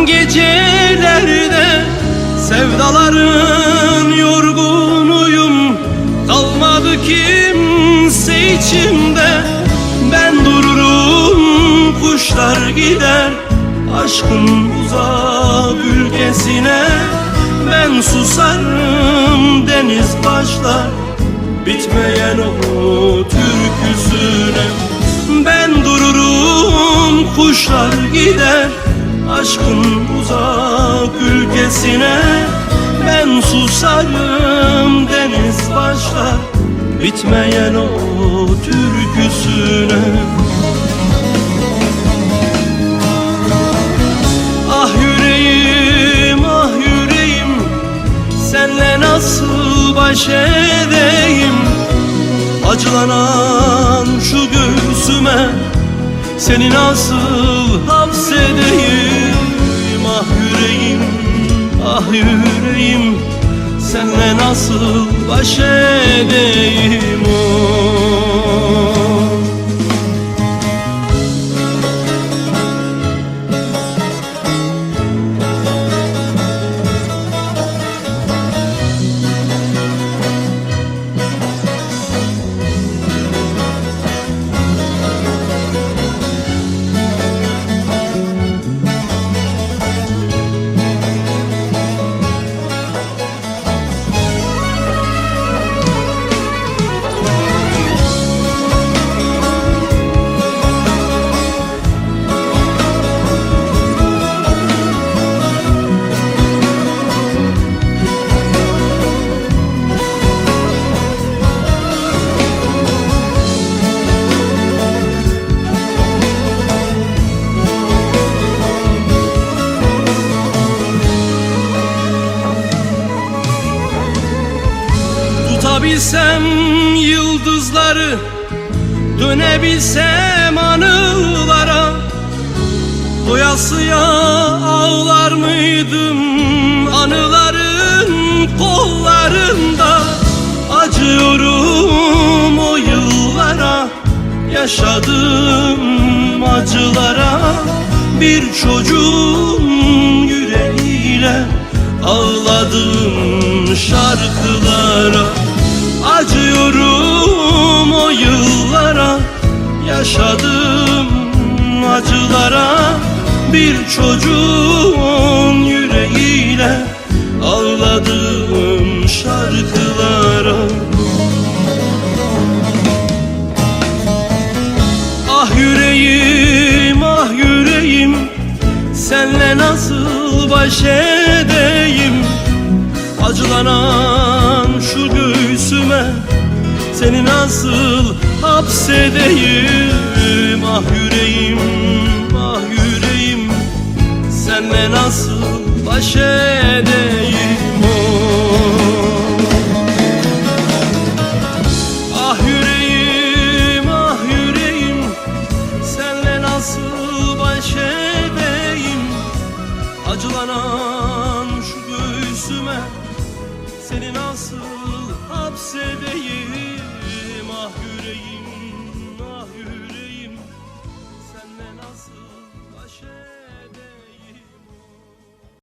gecelerde, sevdaların yorgunuyum. Kalmadı kimse içimde. Ben dururum, kuşlar gider aşkın uzak ülkesine. Ben susarım, deniz başlar bitmeyen o türküsüne. Ben dururum, kuşlar gider aşkın uzak ülkesine. Ben susarım, deniz başlar bitmeyen o türküsüne. Ah yüreğim, ah yüreğim, senle nasıl baş edeyim? Acılanan şu göğsüme seni nasıl hapsedeyim? Ah yüreğim, ah yüreğim, senle nasıl baş edeyim? Tutabilsem yıldızları, dönebilsem anılara, doyasıya ağlar mıydım anıların kollarında? Acıyorum o yıllara, yaşadığım acılara. Bir çocuğun yüreğiyle ağladım şarkılara. Acıyorum o yıllara, yaşadığım acılara. Bir çocuğun yüreğiyle ağladım şarkılara. Ah yüreğim, ah yüreğim, senle nasıl baş edeyim? Acılanan şu göğsüme seni nasıl hapsedeyim? Ah yüreğim, ah yüreğim, senle nasıl baş edeyim? Ah yüreğim, ah yüreğim, senle nasıl baş edeyim? Acılanan şu göğsüme seni nasıl hapsedeyim? Ah yüreğim.